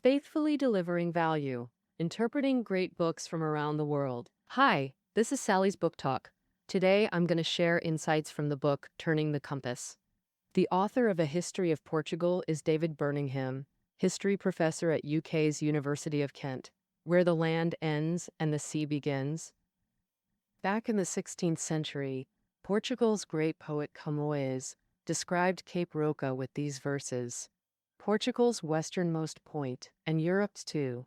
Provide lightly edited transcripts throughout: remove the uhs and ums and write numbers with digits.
Faithfully delivering value, interpreting great books from around the world. Hi, this is Sally's Book Talk. Today I'm going to share insights from the book Turning the Compass. The author of A History of Portugal is David Birmingham, history professor at UK's University of Kent, where the land ends and the sea begins. Back in the 16th century, Portugal's great poet Camões described Cape Roca with these verses: Portugal's westernmost point, and Europe's too.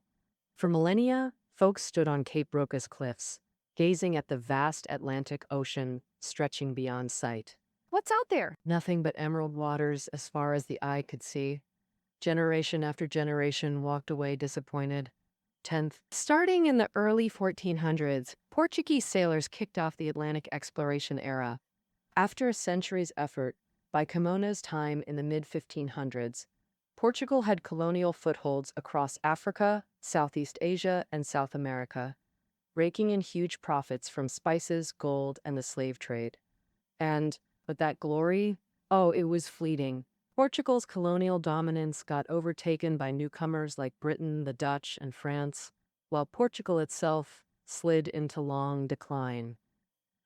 For millennia, folks stood on Cape Roca's cliffs, gazing at the vast Atlantic Ocean stretching beyond sight. What's out there? Nothing but emerald waters as far as the eye could see. Generation after generation walked away disappointed. 10th. Starting in the early 1400s, Portuguese sailors kicked off the Atlantic exploration era. After a century's effort, by Camões' time in the mid-1500s, Portugal had colonial footholds across Africa, Southeast Asia, and South America, raking in huge profits from spices, gold, and the slave trade. But that glory? Oh, it was fleeting. Portugal's colonial dominance got overtaken by newcomers like Britain, the Dutch, and France, while Portugal itself slid into long decline.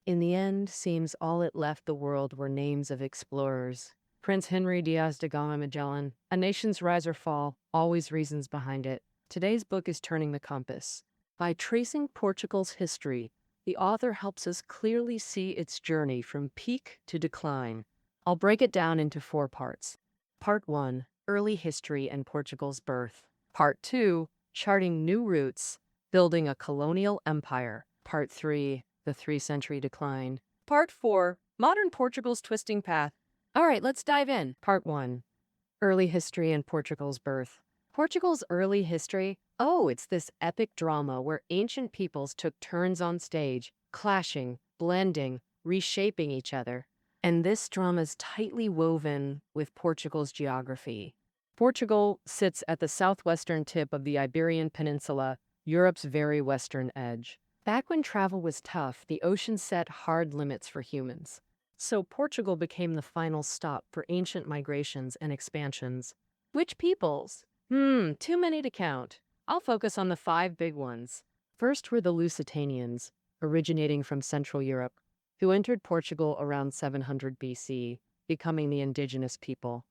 In the end, seems all it left the world were names of explorers. Prince Henry Diaz de Gama Magellan, A Nation's Rise or Fall, always reasons behind it. Today's book is Turning the Compass. By tracing Portugal's history, the author helps us clearly see its journey from peak to decline. I'll break it down into 4 parts. Part 1, Early History and Portugal's Birth. Part 2, Charting New Routes, Building a Colonial Empire. Part 3, The 3-Century Decline. Part 4, Modern Portugal's Twisting Path. All right, let's dive in. Part 1, Early History and Portugal's Birth. Portugal's early history? Oh, it's this epic drama where ancient peoples took turns on stage, clashing, blending, reshaping each other. And this drama is tightly woven with Portugal's geography. Portugal sits at the southwestern tip of the Iberian Peninsula, Europe's very western edge. Back when travel was tough, the ocean set hard limits for humans. So Portugal became the final stop for ancient migrations and expansions. Which peoples? Too many to count. I'll focus on the 5 big ones. First were the Lusitanians, originating from Central Europe, who entered Portugal around 700 BC, becoming the indigenous people.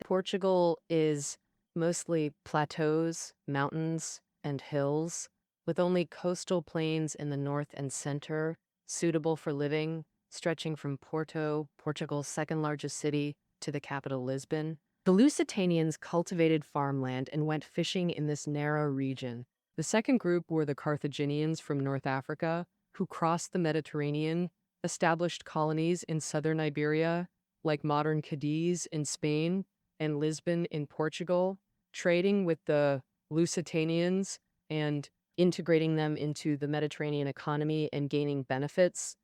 Portugal is mostly plateaus, mountains, and hills, with only coastal plains in the north and center, suitable for living, stretching from Porto, Portugal's second largest city, to the capital Lisbon. The Lusitanians cultivated farmland and went fishing in this narrow region. The second group were the Carthaginians from North Africa, who crossed the Mediterranean, established colonies in southern Iberia, like modern Cadiz in Spain and Lisbon in Portugal, trading with the Lusitanians and integrating them into the Mediterranean economy and gaining benefits.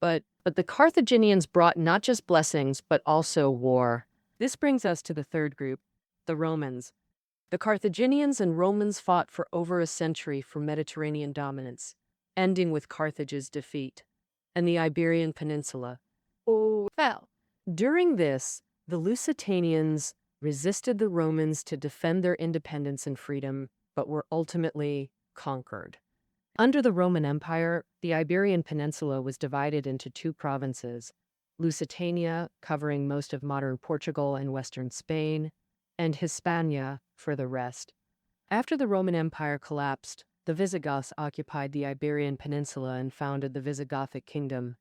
But the Carthaginians brought not just blessings, but also war. This brings us to the third group, the Romans. The Carthaginians and Romans fought for over a century for Mediterranean dominance, ending with Carthage's defeat, and the Iberian Peninsula fell. During this, the Lusitanians resisted the Romans to defend their independence and freedom, but were ultimately conquered. Under the Roman Empire, the Iberian Peninsula was divided into 2 provinces: Lusitania, covering most of modern Portugal and western Spain, and Hispania for the rest. After the Roman Empire collapsed, the Visigoths occupied the Iberian Peninsula and founded the Visigothic kingdom.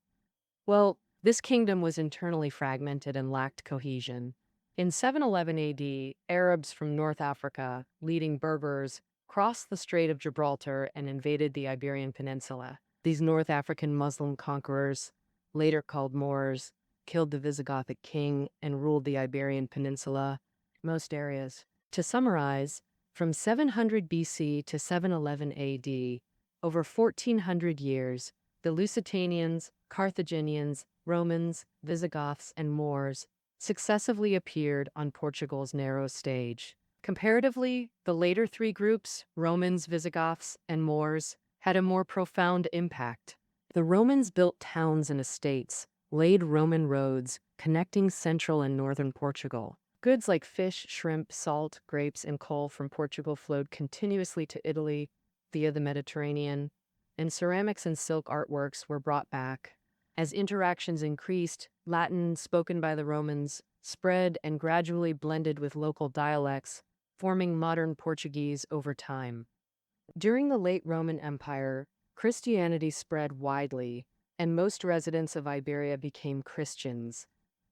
Well, this kingdom was internally fragmented and lacked cohesion. In 711 AD, Arabs from North Africa, leading Berbers, crossed the Strait of Gibraltar and invaded the Iberian Peninsula. These North African Muslim conquerors, later called Moors, killed the Visigothic king and ruled the Iberian Peninsula, most areas. To summarize, from 700 BC to 711 AD, over 1400 years, the Lusitanians, Carthaginians, Romans, Visigoths, and Moors successively appeared on Portugal's narrow stage. Comparatively, the later 3 groups, Romans, Visigoths, and Moors, had a more profound impact. The Romans built towns and estates, laid Roman roads connecting central and northern Portugal. Goods like fish, shrimp, salt, grapes, and coal from Portugal flowed continuously to Italy via the Mediterranean, and ceramics and silk artworks were brought back. As interactions increased, Latin, spoken by the Romans, spread and gradually blended with local dialects, forming modern Portuguese over time. During the late Roman Empire, Christianity spread widely, and most residents of Iberia became Christians.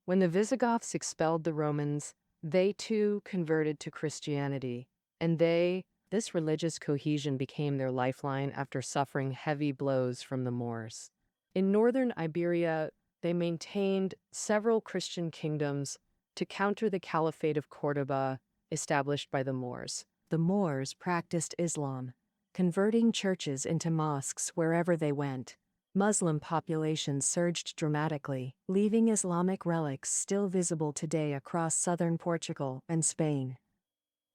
When the Visigoths expelled the Romans, they too converted to Christianity, and this religious cohesion became their lifeline after suffering heavy blows from the Moors. In northern Iberia, they maintained several Christian kingdoms to counter the Caliphate of Córdoba established by the Moors. The Moors practiced Islam, converting churches into mosques wherever they went. Muslim populations surged dramatically, leaving Islamic relics still visible today across southern Portugal and Spain.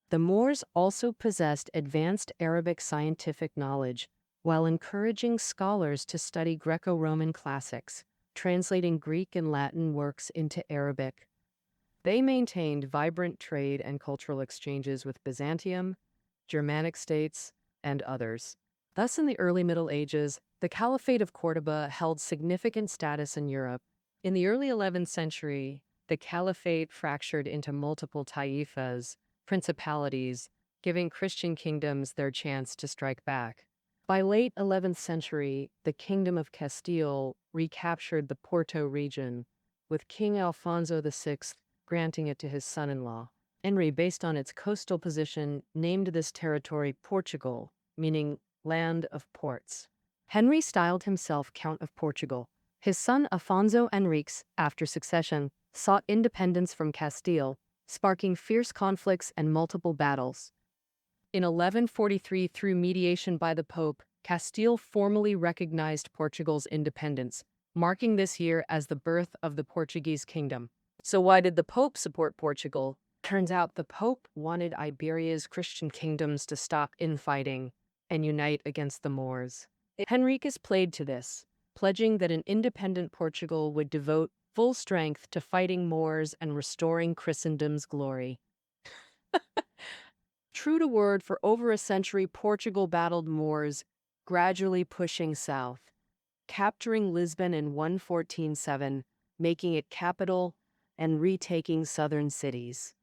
The Moors also possessed advanced Arabic scientific knowledge, while encouraging scholars to study Greco-Roman classics, translating Greek and Latin works into Arabic. They maintained vibrant trade and cultural exchanges with Byzantium, Germanic states, and others. Thus, in the early Middle Ages, the Caliphate of Córdoba held significant status in Europe. In the early 11th century, the Caliphate fractured into multiple taifas, principalities, giving Christian kingdoms their chance to strike back. By late 11th century, the Kingdom of Castile recaptured the Porto region, with King Alfonso VI granting it to his son-in-law. Henry, based on its coastal position, named this territory Portugal, meaning land of ports. Henry styled himself Count of Portugal. His son Afonso Henriques, after succession, sought independence from Castile, sparking fierce conflicts and multiple battles. In 1143, through mediation by the Pope, Castile formally recognized Portugal's independence, marking this year as the birth of the Portuguese kingdom. So why did the Pope support Portugal? Turns out the Pope wanted Iberia's Christian kingdoms to stop infighting and unite against the Moors. Henriques played to this, pledging that an independent Portugal would devote full strength to fighting Moors and restoring Christendom's glory. True to word, for over a century, Portugal battled Moors, gradually pushing south, capturing Lisbon in 1147, making it capital, and retaking southern cities.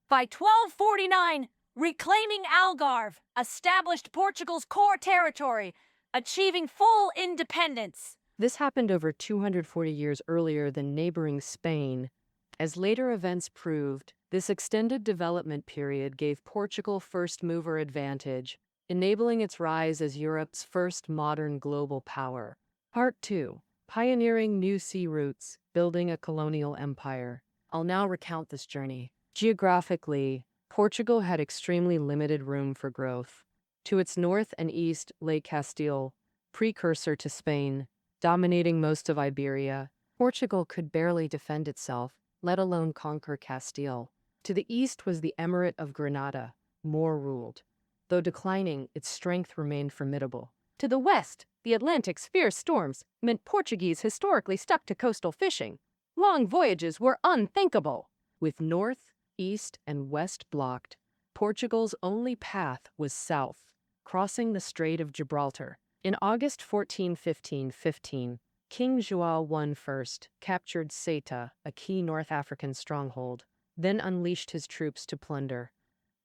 By 1249, reclaiming Algarve established Portugal's core territory, achieving full independence. This happened over 240 years earlier than neighboring Spain. As later events proved, this extended development period gave Portugal first-mover advantage, enabling its rise as Europe's first modern global power. Part 2. Pioneering new sea routes, building a colonial empire. I'll now recount this journey. Geographically, Portugal had extremely limited room for growth. To its north and east lay Castile, precursor to Spain, dominating most of Iberia. Portugal could barely defend itself, let alone conquer Castile. To the east was the Emirate of Granada, Moor-ruled. Though declining, its strength remained formidable. To the west, the Atlantic's fierce storms meant Portuguese historically stuck to coastal fishing. Long voyages were unthinkable. With north, east, and west blocked, Portugal's only path was south, crossing the Strait of Gibraltar. In August 1415, King João I captured Ceuta, a key North African stronghold, then unleashed his troops to plunder.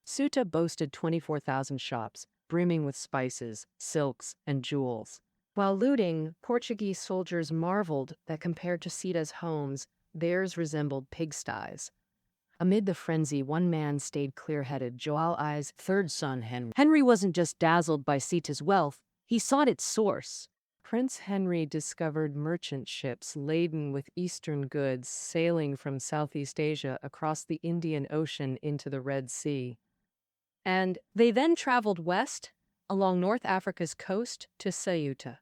Ceuta boasted 24,000 shops, brimming with spices, silks, and jewels. While looting, Portuguese soldiers marveled that compared to Ceuta's homes, theirs resembled pigsties. Amid the frenzy, one man stayed clear-headed, João I's third son, Henry. Henry wasn't just dazzled by Ceuta's wealth, he sought its source. Prince Henry discovered merchant ships laden with Eastern goods sailing from Southeast Asia across the Indian Ocean into the Red Sea. And they then traveled west, along North Africa's coast, to Ceuta.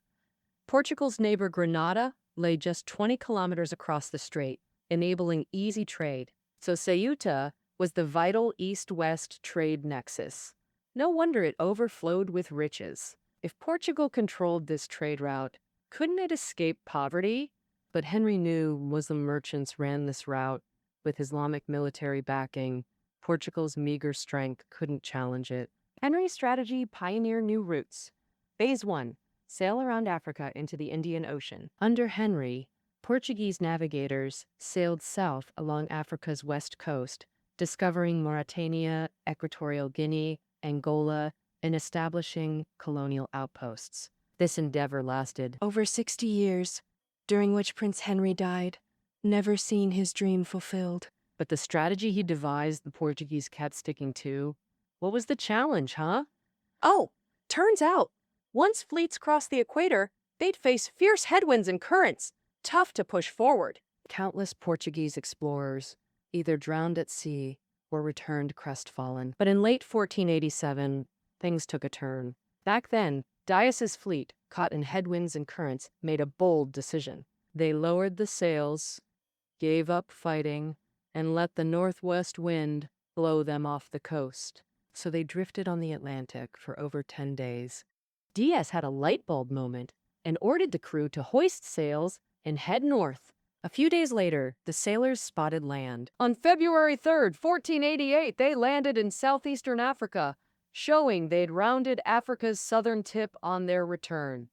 Portugal's neighbor Granada lay just 20 kilometers across the strait, enabling easy trade. So Ceuta was the vital east-west trade nexus. No wonder it overflowed with riches. If Portugal controlled this trade route, couldn't it escape poverty? But Henry knew Muslim merchants ran this route, With Islamic military backing, Portugal's meager strength couldn't challenge it. Henry's strategy pioneered new routes. Phase 1. Sail around Africa into the Indian Ocean. Under Henry, Portuguese navigators sailed south along Africa's west coast, discovering Mauritania, Equatorial Guinea, Angola, and establishing colonial outposts. This endeavor lasted over 60 years, during which Prince Henry died, never seeing his dream fulfilled. But the strategy he devised, the Portuguese kept sticking to. What was the challenge, huh? Oh, turns out, once fleets crossed the equator, they'd face fierce headwinds and currents, tough to push forward. Countless Portuguese explorers either drowned at sea or returned crestfallen. But in late 1487, things took a turn. Back then, Dias's fleet, caught in headwinds and currents, made a bold decision. They lowered the sails, gave up fighting, and let the northwest wind blow them off the coast. So they drifted on the Atlantic for over 10 days. Dias had a light bulb moment and ordered the crew to hoist sails and head north. A few days later, the sailors spotted land. On February 3rd, 1488, they landed in southeastern Africa, showing they'd rounded Africa's southern tip on their return.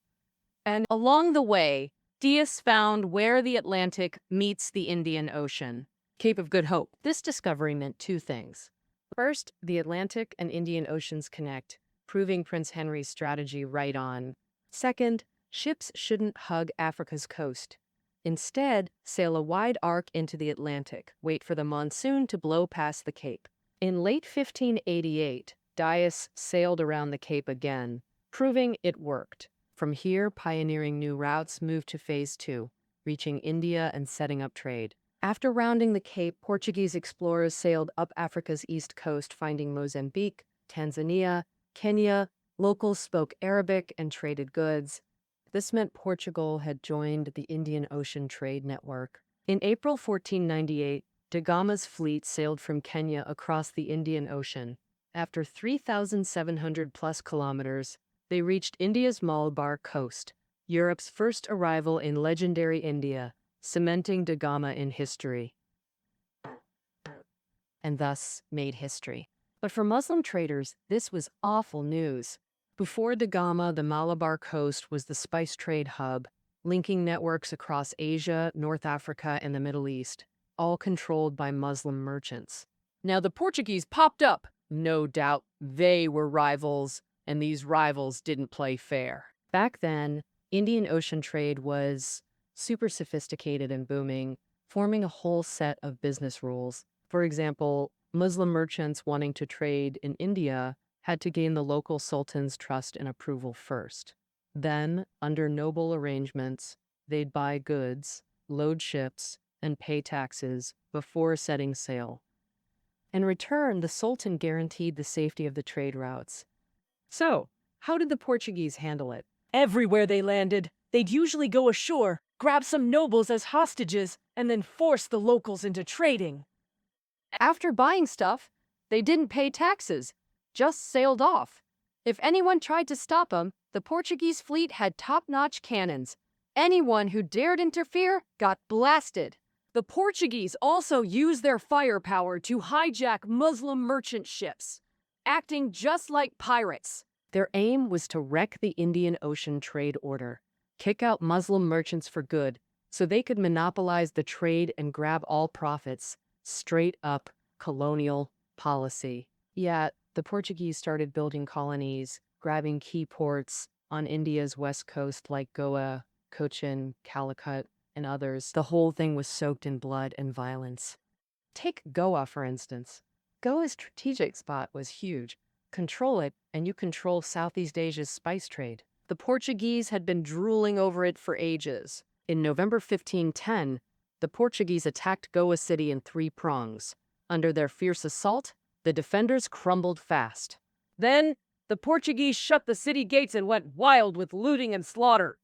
And along the way, Dias found where the Atlantic meets the Indian Ocean, Cape of Good Hope. This discovery meant two things. First, the Atlantic and Indian Oceans connect, proving Prince Henry's strategy right on. Second, ships shouldn't hug Africa's coast. Instead, sail a wide arc into the Atlantic, wait for the monsoon to blow past the Cape. In late 1588, Dias sailed around the Cape again, proving it worked. From here, pioneering new routes moved to Phase 2, reaching India and setting up trade. After rounding the Cape, Portuguese explorers sailed up Africa's east coast, finding Mozambique, Tanzania, Kenya. Locals spoke Arabic and traded goods. This meant Portugal had joined the Indian Ocean trade network. In April 1498, da Gama's fleet sailed from Kenya across the Indian Ocean. After 3,700-plus kilometers, they reached India's Malabar coast, Europe's first arrival in legendary India, cementing da Gama in history. And thus made history. But for Muslim traders, this was awful news. Before da Gama, the Malabar coast was the spice trade hub, linking networks across Asia, North Africa, and the Middle East, all controlled by Muslim merchants. Now the Portuguese popped up. No doubt they were rivals, and these rivals didn't play fair. Back then, Indian Ocean trade was super sophisticated and booming, forming a whole set of business rules. For example, Muslim merchants wanting to trade in India had to gain the local sultan's trust and approval first. Then, under noble arrangements, they'd buy goods, load ships, and pay taxes before setting sail. In return, the sultan guaranteed the safety of the trade routes. So, how did the Portuguese handle it? Everywhere they landed, they'd usually go ashore, grab some nobles as hostages, and then force the locals into trading. After buying stuff, they didn't pay taxes, just sailed off. If anyone tried to stop them, the Portuguese fleet had top-notch cannons. Anyone who dared interfere got blasted. The Portuguese also used their firepower to hijack Muslim merchant ships, acting just like pirates. Their aim was to wreck the Indian Ocean trade order, kick out Muslim merchants for good, so they could monopolize the trade and grab all profits. Straight up colonial policy. Yet, the Portuguese started building colonies, grabbing key ports on India's west coast like Goa, Cochin, Calicut, and others. The whole thing was soaked in blood and violence. Take Goa, for instance. Goa's strategic spot was huge. Control it, and you control Southeast Asia's spice trade. The Portuguese had been drooling over it for ages. In November 1510, the Portuguese attacked Goa City in 3 prongs. Under their fierce assault, the defenders crumbled fast. Then, the Portuguese shut the city gates and went wild with looting and slaughter.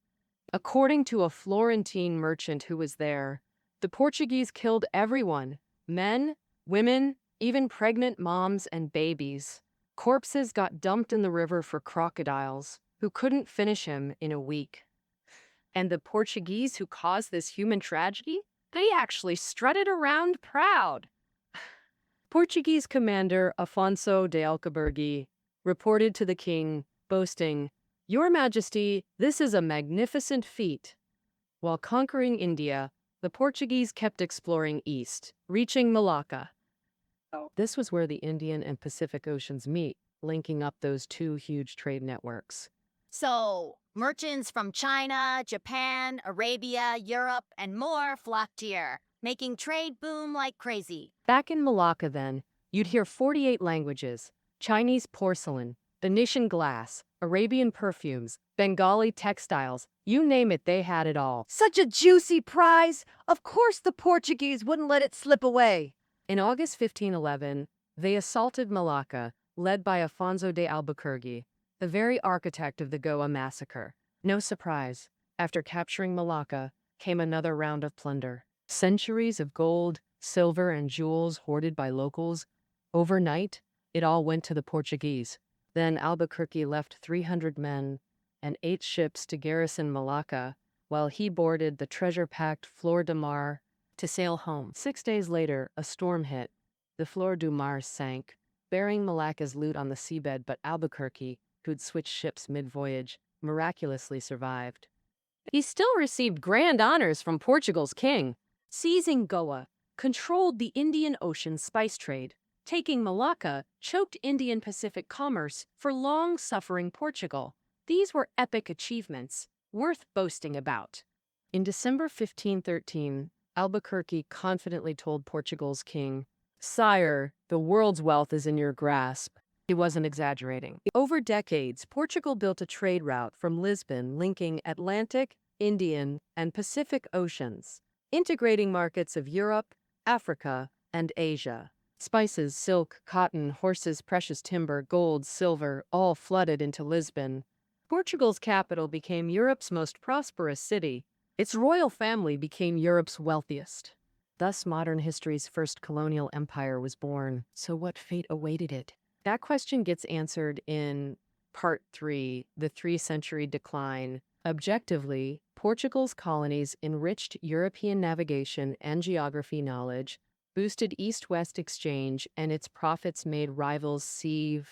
According to a Florentine merchant who was there, the Portuguese killed everyone: men, women, even pregnant moms and babies. Corpses got dumped in the river for crocodiles, who couldn't finish him in a week. And the Portuguese who caused this human tragedy? They actually strutted around proud. Portuguese commander Afonso de Albuquerque reported to the king, boasting, "Your Majesty, this is a magnificent feat." While conquering India, the Portuguese kept exploring east, reaching Malacca. This was where the Indian and Pacific Oceans meet, linking up those two huge trade networks. So, merchants from China, Japan, Arabia, Europe, and more flocked here, making trade boom like crazy. Back in Malacca then, you'd hear 48 languages, Chinese porcelain, Venetian glass, Arabian perfumes, Bengali textiles, you name it, they had it all. Such a juicy prize! Of course the Portuguese wouldn't let it slip away. In August 1511, they assaulted Malacca, led by Afonso de Albuquerque, the very architect of the Goa massacre. No surprise, after capturing Malacca came another round of plunder. Centuries of gold, silver, and jewels hoarded by locals. Overnight, it all went to the Portuguese. Then Albuquerque left 300 men and 8 ships to garrison Malacca, while he boarded the treasure-packed Flor de Mar to sail home. 6 days later, a storm hit. The Flor de Mar sank, bearing Malacca's loot on the seabed, but Albuquerque, who'd switched ships mid-voyage, miraculously survived. He still received grand honors from Portugal's king. Seizing Goa, controlled the Indian Ocean spice trade. Taking Malacca choked Indian Pacific commerce for long-suffering Portugal. These were epic achievements, worth boasting about. In December 1513, Albuquerque confidently told Portugal's king, "Sire, the world's wealth is in your grasp." He wasn't exaggerating. Over decades, Portugal built a trade route from Lisbon linking Atlantic, Indian, and Pacific Oceans, integrating markets of Europe, Africa, and Asia. Spices, silk, cotton, horses, precious timber, gold, silver, all flooded into Lisbon. Portugal's capital became Europe's most prosperous city. Its royal family became Europe's wealthiest. Thus, modern history's first colonial empire was born. So what fate awaited it? That question gets answered in Part 3, the 3-century decline. Objectively, Portugal's colonies enriched European navigation and geography knowledge, boosted East-West exchange, and its profits made rivals seethe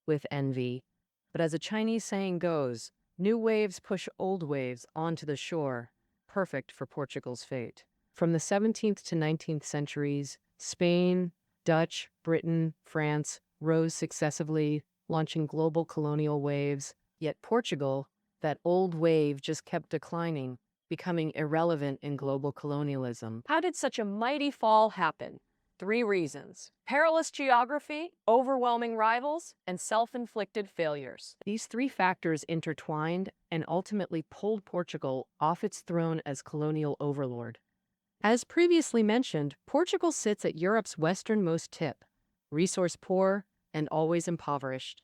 with envy. But as a Chinese saying goes, new waves push old waves onto the shore, perfect for Portugal's fate. From the 17th to 19th centuries, Spain, Dutch, Britain, France rose successively, launching global colonial waves. Yet Portugal, that old wave, just kept declining, becoming irrelevant in global colonialism. How did such a mighty fall happen? 3 reasons: perilous geography, overwhelming rivals, and self-inflicted failures. These 3 factors intertwined and ultimately pulled Portugal off its throne as colonial overlord. As previously mentioned, Portugal sits at Europe's westernmost tip, resource poor and always impoverished.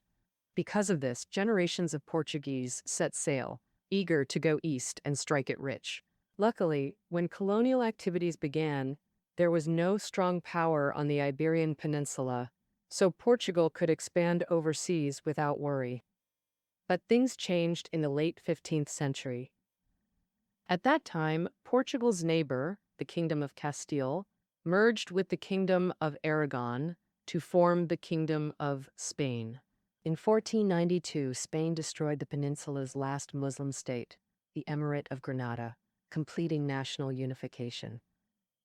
Because of this, generations of Portuguese set sail, eager to go east and strike it rich. Luckily, when colonial activities began, there was no strong power on the Iberian Peninsula, so Portugal could expand overseas without worry. But things changed in the late 15th century. At that time, Portugal's neighbor, the Kingdom of Castile, merged with the Kingdom of Aragon to form the Kingdom of Spain. In 1492, Spain destroyed the peninsula's last Muslim state, the Emirate of Granada, completing national unification.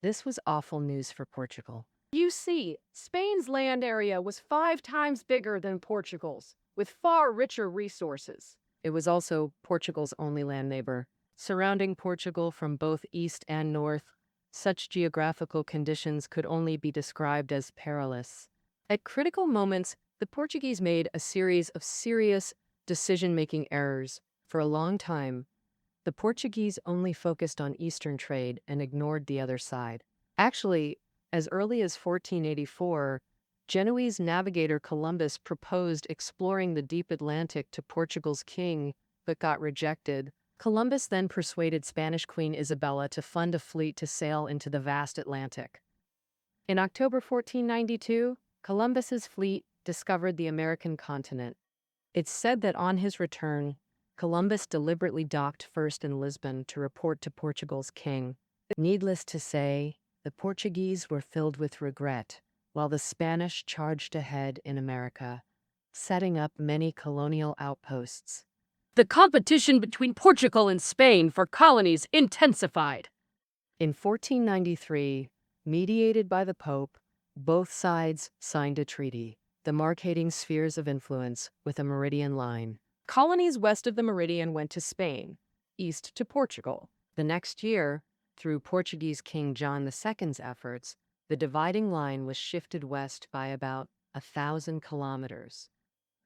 This was awful news for Portugal. You see, Spain's land area was 5 times bigger than Portugal's, with far richer resources. It was also Portugal's only land neighbor, surrounding Portugal from both east and north. Such geographical conditions could only be described as perilous. At critical moments, the Portuguese made a series of serious decision-making errors. For a long time, the Portuguese only focused on eastern trade and ignored the other side. Actually, as early as 1484, Genoese navigator Columbus proposed exploring the deep Atlantic to Portugal's king, but got rejected. Columbus then persuaded Spanish Queen Isabella to fund a fleet to sail into the vast Atlantic. In October 1492, Columbus's fleet discovered the American continent. It's said that on his return, Columbus deliberately docked first in Lisbon to report to Portugal's king. Needless to say, the Portuguese were filled with regret, while the Spanish charged ahead in America, setting up many colonial outposts. The competition between Portugal and Spain for colonies intensified. In 1493, mediated by the Pope, both sides signed a treaty, demarcating spheres of influence with a meridian line. Colonies west of the meridian went to Spain, east to Portugal. The next year, through Portuguese King John II's efforts, the dividing line was shifted west by about 1,000 kilometers.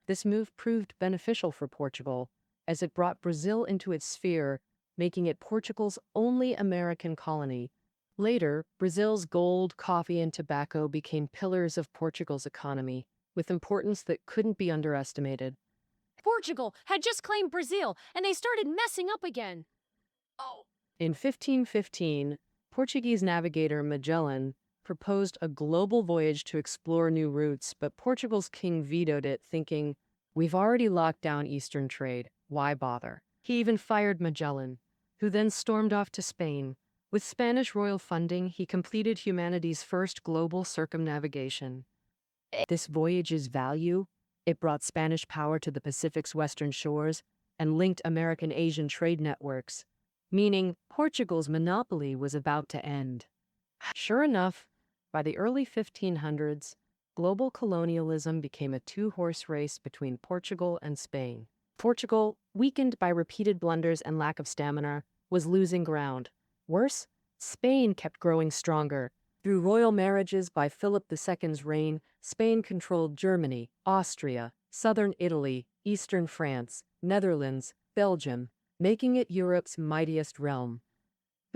This move proved beneficial for Portugal, as it brought Brazil into its sphere, making it Portugal's only American colony. Later, Brazil's gold, coffee, and tobacco became pillars of Portugal's economy, with importance that couldn't be underestimated. Portugal had just claimed Brazil, and they started messing up again. Oh. In 1515, Portuguese navigator Magellan proposed a global voyage to explore new routes, but Portugal's king vetoed it, thinking, "We've already locked down Eastern trade. Why bother?" He even fired Magellan, who then stormed off to Spain. With Spanish royal funding, he completed humanity's first global circumnavigation. This voyage's value, it brought Spanish power to the Pacific's western shores and linked American-Asian trade networks, meaning Portugal's monopoly was about to end. Sure enough, by the early 1500s, global colonialism became a two-horse race between Portugal and Spain. Portugal, weakened by repeated blunders and lack of stamina, was losing ground. Worse, Spain kept growing stronger. Through royal marriages by Philip II's reign, Spain controlled Germany, Austria, southern Italy, eastern France, Netherlands, Belgium, making it Europe's mightiest realm.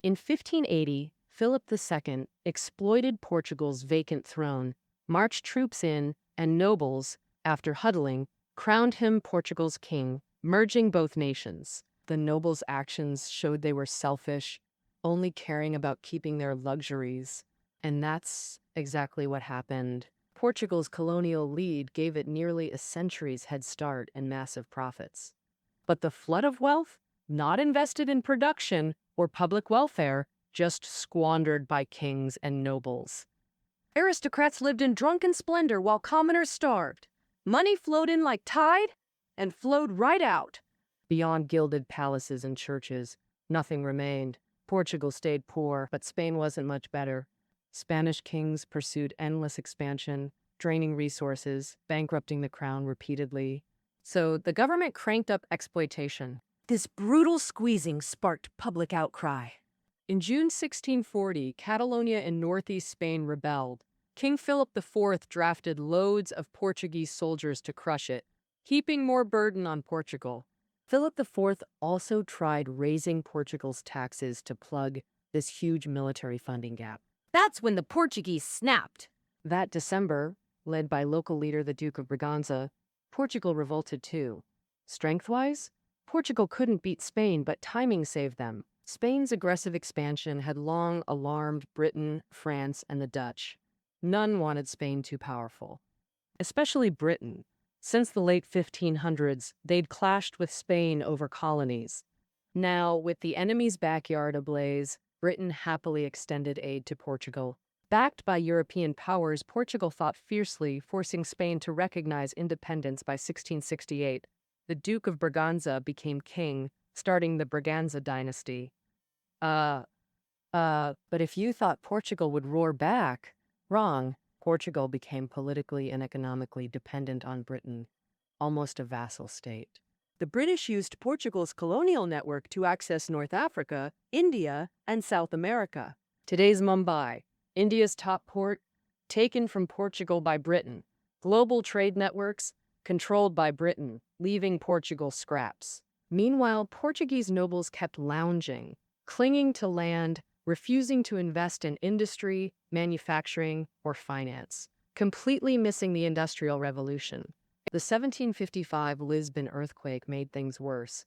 In 1580, Philip II exploited Portugal's vacant throne, marched troops in, and nobles, after huddling, crowned him Portugal's king, merging both nations. The nobles' actions showed they were selfish, only caring about keeping their luxuries. And that's exactly what happened. Portugal's colonial lead gave it nearly a century's head start and massive profits. But the flood of wealth, not invested in production or public welfare, just squandered by kings and nobles. Aristocrats lived in drunken splendor while commoners starved. Money flowed in like tide and flowed right out. Beyond gilded palaces and churches, nothing remained. Portugal stayed poor, but Spain wasn't much better. Spanish kings pursued endless expansion, draining resources, bankrupting the crown repeatedly. So the government cranked up exploitation. This brutal squeezing sparked public outcry. In June 1640, Catalonia in northeast Spain rebelled. King Philip IV drafted loads of Portuguese soldiers to crush it, heaping more burden on Portugal. Philip IV also tried raising Portugal's taxes to plug this huge military funding gap. That's when the Portuguese snapped. That December, led by local leader the Duke of Braganza, Portugal revolted too. Strength-wise, Portugal couldn't beat Spain, but timing saved them. Spain's aggressive expansion had long alarmed Britain, France, and the Dutch. None wanted Spain too powerful, especially Britain. Since the late 1500s, they'd clashed with Spain over colonies. Now, with the enemy's backyard ablaze, Britain happily extended aid to Portugal. Backed by European powers, Portugal fought fiercely, forcing Spain to recognize independence by 1668. The Duke of Braganza became king, starting the Braganza dynasty. But if you thought Portugal would roar back, wrong. Portugal became politically and economically dependent on Britain, almost a vassal state. The British used Portugal's colonial network to access North Africa, India, and South America. Today's Mumbai, India's top port, taken from Portugal by Britain. Global trade networks, controlled by Britain, leaving Portugal scraps. Meanwhile, Portuguese nobles kept lounging, clinging to land, refusing to invest in industry, manufacturing, or finance, completely missing the Industrial Revolution. The 1755 Lisbon earthquake made things worse.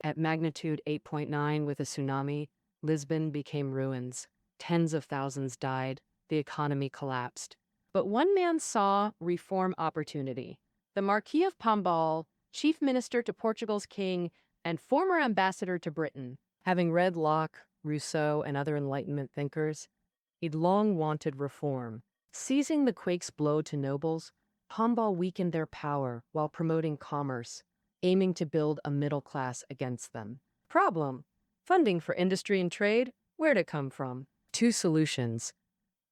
At magnitude 8.9 with a tsunami, Lisbon became ruins. Tens of thousands died. The economy collapsed. But one man saw reform opportunity. The Marquis of Pombal, chief minister to Portugal's king and former ambassador to Britain. Having read Locke, Rousseau, and other Enlightenment thinkers, he'd long wanted reform. Seizing the quake's blow to nobles, Pombal weakened their power while promoting commerce, aiming to build a middle class against them. Problem: funding for industry and trade? Where'd it come from? Two solutions: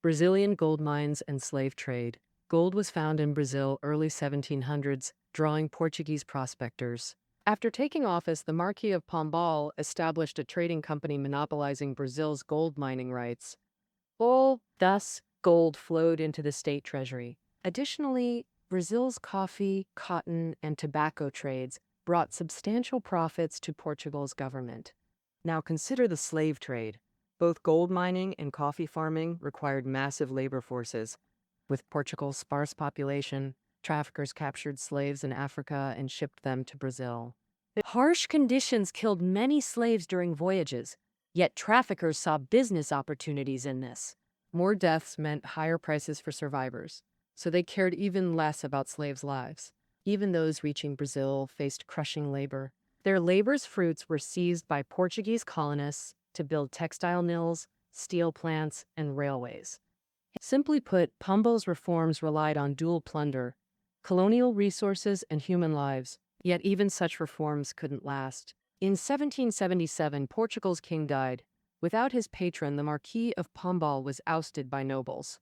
Brazilian gold mines and slave trade. Gold was found in Brazil early 1700s, drawing Portuguese prospectors. After taking office, the Marquis of Pombal established a trading company monopolizing Brazil's gold mining rights. Thus, gold flowed into the state treasury. Additionally, Brazil's coffee, cotton, and tobacco trades brought substantial profits to Portugal's government. Now consider the slave trade. Both gold mining and coffee farming required massive labor forces. With Portugal's sparse population, traffickers captured slaves in Africa and shipped them to Brazil. Harsh conditions killed many slaves during voyages, yet traffickers saw business opportunities in this. More deaths meant higher prices for survivors, so they cared even less about slaves' lives. Even those reaching Brazil faced crushing labor. Their labor's fruits were seized by Portuguese colonists to build textile mills, steel plants, and railways. Simply put, Pombal's reforms relied on dual plunder: colonial resources and human lives. Yet even such reforms couldn't last. In 1777, Portugal's king died. Without his patron, the Marquis of Pombal was ousted by nobles.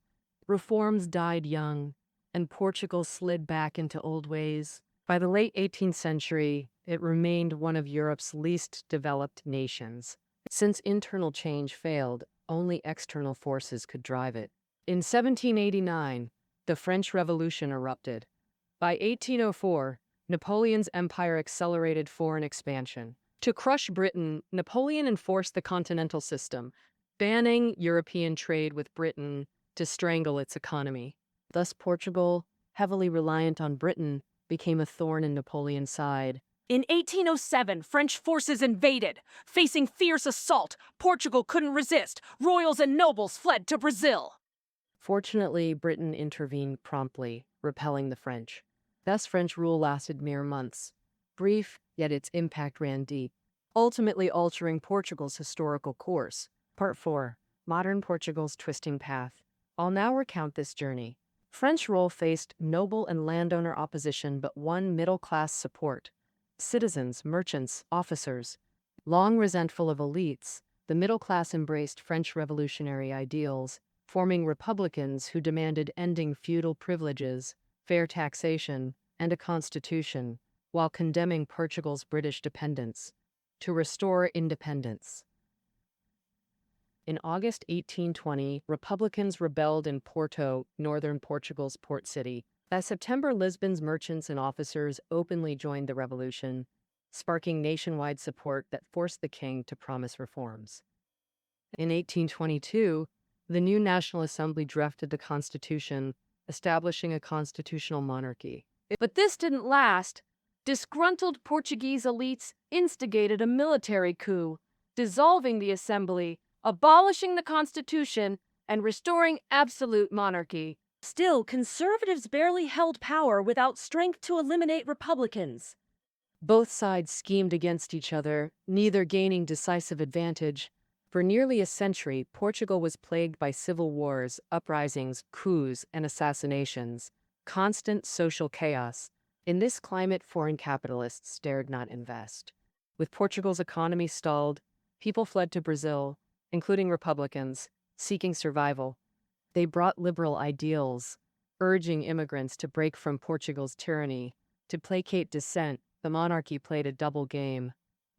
Reforms died young, and Portugal slid back into old ways. By the late 18th century, it remained one of Europe's least developed nations. Since internal change failed, only external forces could drive it. In 1789, the French Revolution erupted. By 1804, Napoleon's empire accelerated foreign expansion. To crush Britain, Napoleon enforced the continental system, banning European trade with Britain to strangle its economy. Thus, Portugal, heavily reliant on Britain, became a thorn in Napoleon's side. In 1807, French forces invaded. Facing fierce assault, Portugal couldn't resist. Royals and nobles fled to Brazil. Fortunately, Britain intervened promptly, repelling the French. Thus, French rule lasted mere months. Brief, yet its impact ran deep, ultimately altering Portugal's historical course. Part 4. Modern Portugal's Twisting Path. I'll now recount this journey. French rule faced noble and landowner opposition but won middle-class support. Citizens, merchants, officers. Long resentful of elites, the middle class embraced French revolutionary ideals, forming republicans who demanded ending feudal privileges, fair taxation, and a constitution, while condemning Portugal's British dependence. To restore independence. In August 1820, Republicans rebelled in Porto, northern Portugal's port city. By September, Lisbon's merchants and officers openly joined the revolution, sparking nationwide support that forced the king to promise reforms. In 1822, the new National Assembly drafted the Constitution, establishing a constitutional monarchy. But this didn't last. Disgruntled Portuguese elites instigated a military coup, dissolving the assembly, abolishing the constitution, and restoring absolute monarchy. Still, conservatives barely held power without strength to eliminate Republicans. Both sides schemed against each other, neither gaining decisive advantage. For nearly a century, Portugal was plagued by civil wars, uprisings, coups, and assassinations. Constant social chaos. In this climate, foreign capitalists dared not invest. With Portugal's economy stalled, people fled to Brazil, including Republicans, seeking survival. They brought liberal ideals, urging immigrants to break from Portugal's tyranny. To placate dissent, the monarchy played a double game.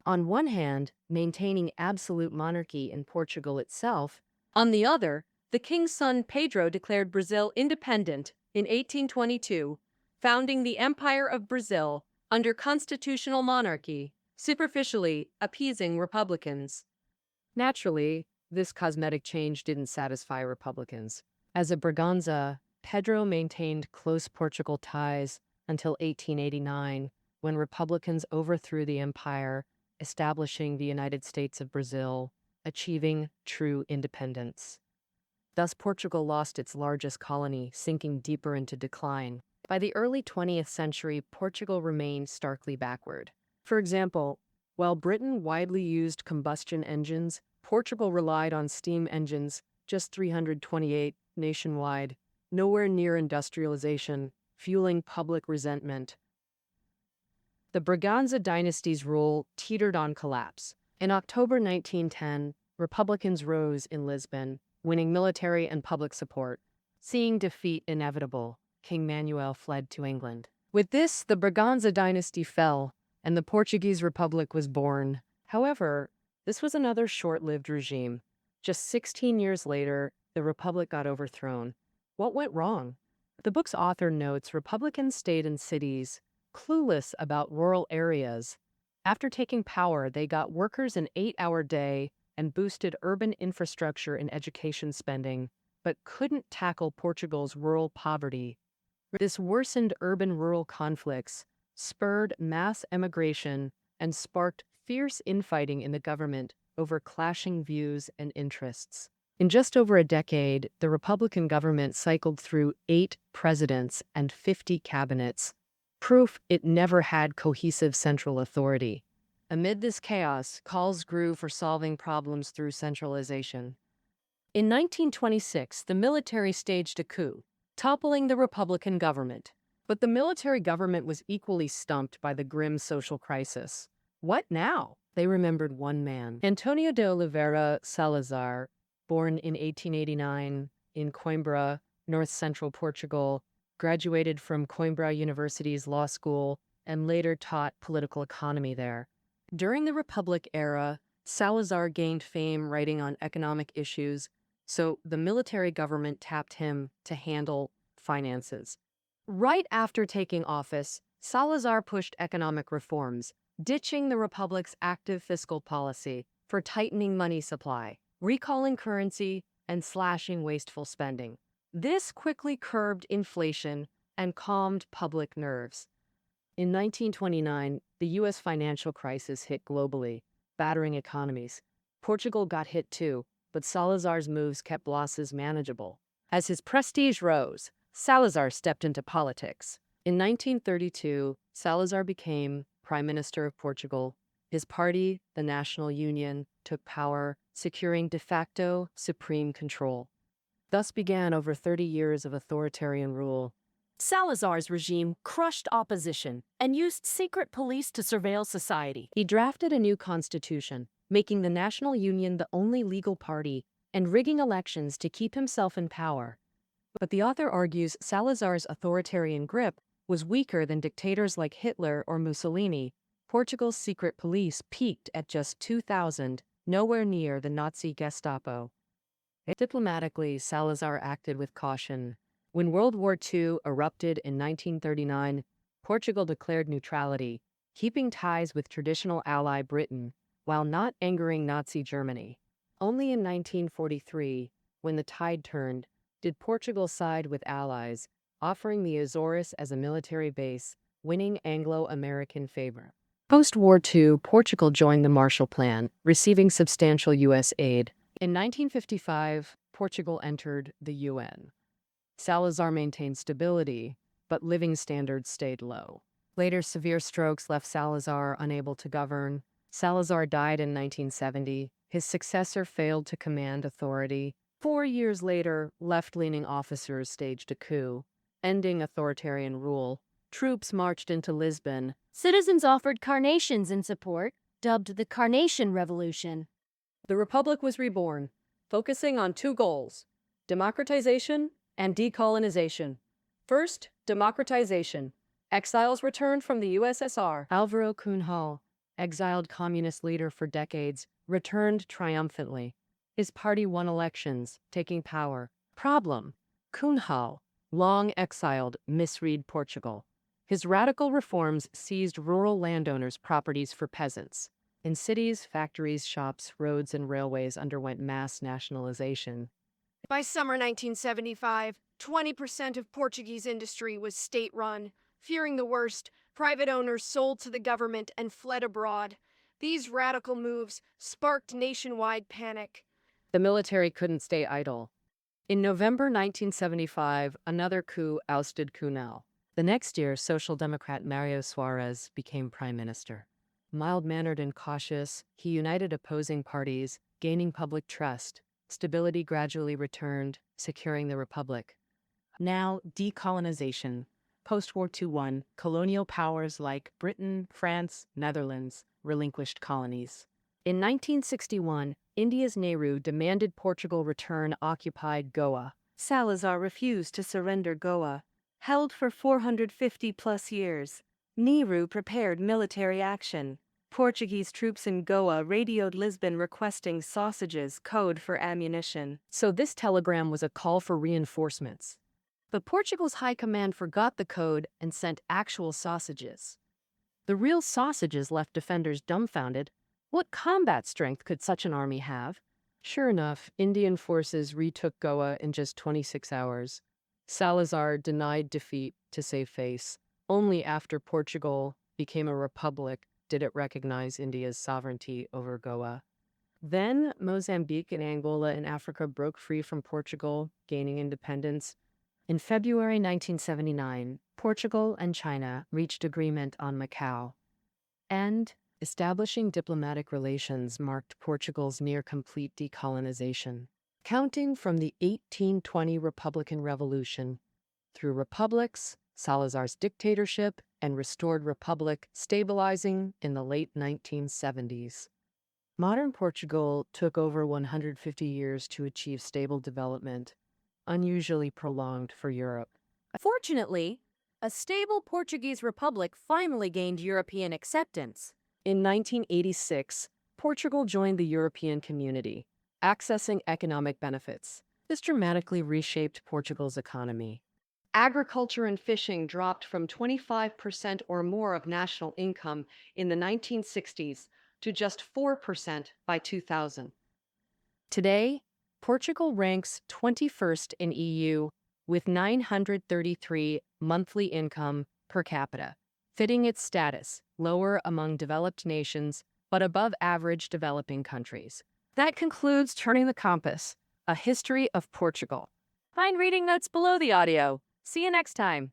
On one hand, maintaining absolute monarchy in Portugal itself. On the other, the king's son Pedro declared Brazil independent in 1822, founding the Empire of Brazil under constitutional monarchy, superficially appeasing Republicans. Naturally, this cosmetic change didn't satisfy Republicans. As a Braganza, Pedro maintained close Portugal ties until 1889, when Republicans overthrew the empire, establishing the United States of Brazil, achieving true independence. Thus, Portugal lost its largest colony, sinking deeper into decline. By the early 20th century, Portugal remained starkly backward. For example, while Britain widely used combustion engines, Portugal relied on steam engines, just 328 nationwide, nowhere near industrialization, fueling public resentment. The Braganza dynasty's rule teetered on collapse. In October 1910, Republicans rose in Lisbon, winning military and public support. Seeing defeat inevitable, King Manuel fled to England. With this, the Braganza dynasty fell, and the Portuguese Republic was born. However, this was another short-lived regime. Just 16 years later, the Republic got overthrown. What went wrong? The book's author notes Republicans stayed in cities, clueless about rural areas. After taking power, they got workers an 8-hour day and boosted urban infrastructure and education spending, but couldn't tackle Portugal's rural poverty. This worsened urban-rural conflicts, spurred mass emigration, and sparked fierce infighting in the government over clashing views and interests. In just over a decade, the Republican government cycled through 8 presidents and 50 cabinets, proof it never had cohesive central authority. Amid this chaos, calls grew for solving problems through centralization. In 1926, the military staged a coup, toppling the Republican government. But the military government was equally stumped by the grim social crisis. What now? They remembered one man, Antonio de Oliveira Salazar, born in 1889 in Coimbra, north-central Portugal, graduated from Coimbra University's law school, and later taught political economy there. During the Republic era, Salazar gained fame writing on economic issues, so the military government tapped him to handle finances. Right after taking office, Salazar pushed economic reforms, ditching the Republic's active fiscal policy for tightening money supply, recalling currency, and slashing wasteful spending. This quickly curbed inflation and calmed public nerves. In 1929, the U.S. financial crisis hit globally, battering economies. Portugal got hit too, but Salazar's moves kept losses manageable. As his prestige rose, Salazar stepped into politics. In 1932, Salazar became Prime Minister of Portugal. His party, the National Union, took power, securing de facto supreme control. Thus began over 30 years of authoritarian rule. Salazar's regime crushed opposition and used secret police to surveil society. He drafted a new constitution, making the National Union the only legal party and rigging elections to keep himself in power. But the author argues Salazar's authoritarian grip was weaker than dictators like Hitler or Mussolini. Portugal's secret police peaked at just 2,000, nowhere near the Nazi Gestapo. Diplomatically, Salazar acted with caution. When World War II erupted in 1939, Portugal declared neutrality, keeping ties with traditional ally Britain, while not angering Nazi Germany. Only in 1943, when the tide turned, did Portugal side with allies, offering the Azores as a military base, winning Anglo-American favor. Post-War II, Portugal joined the Marshall Plan, receiving substantial U.S. aid. In 1955, Portugal entered the UN. Salazar maintained stability, but living standards stayed low. Later, severe strokes left Salazar unable to govern. Salazar died in 1970. His successor failed to command authority. 4 years later, left-leaning officers staged a coup, ending authoritarian rule. Troops marched into Lisbon. Citizens offered carnations in support, dubbed the Carnation Revolution. The Republic was reborn, focusing on 2 goals: democratization and decolonization. First, democratization. Exiles returned from the USSR. Álvaro Cunhal, exiled communist leader for decades, returned triumphantly. His party won elections, taking power. Problem: Cunhal, long exiled, misread Portugal. His radical reforms seized rural landowners' properties for peasants. In cities, factories, shops, roads, and railways underwent mass nationalization. By summer 1975, 20% of Portuguese industry was state-run. Fearing the worst, private owners sold to the government and fled abroad. These radical moves sparked nationwide panic. The military couldn't stay idle. In November 1975, another coup ousted Cunhal. The next year, Social Democrat Mário Soares became prime minister. Mild-mannered and cautious, he united opposing parties, gaining public trust. Stability gradually returned, securing the republic. Now, decolonization. Post-War II, colonial powers like Britain, France, Netherlands relinquished colonies. In 1961, India's Nehru demanded Portugal return occupied Goa. Salazar refused to surrender Goa. Held for 450-plus years, Nehru prepared military action. Portuguese troops in Goa radioed Lisbon requesting sausages, code for ammunition. So this telegram was a call for reinforcements. But Portugal's high command forgot the code and sent actual sausages. The real sausages left defenders dumbfounded. What combat strength could such an army have? Sure enough, Indian forces retook Goa in just 26 hours. Salazar denied defeat to save face. Only after Portugal became a republic did it recognize India's sovereignty over Goa. Then Mozambique and Angola in Africa broke free from Portugal, gaining independence. In February 1979, Portugal and China reached agreement on Macau. And establishing diplomatic relations marked Portugal's near-complete decolonization. Counting from the 1820 Republican Revolution, through republics, Salazar's dictatorship, and restored republic, stabilizing in the late 1970s. Modern Portugal took over 150 years to achieve stable development, unusually prolonged for Europe. Fortunately, a stable Portuguese republic finally gained European acceptance. In 1986, Portugal joined the European community, accessing economic benefits. This dramatically reshaped Portugal's economy. Agriculture and fishing dropped from 25% or more of national income in the 1960s to just 4% by 2000. Today, Portugal ranks 21st in EU with 933 monthly income per capita, fitting its status lower among developed nations but above average developing countries. That concludes Turning the Compass, a history of Portugal. Find reading notes below the audio. See you next time.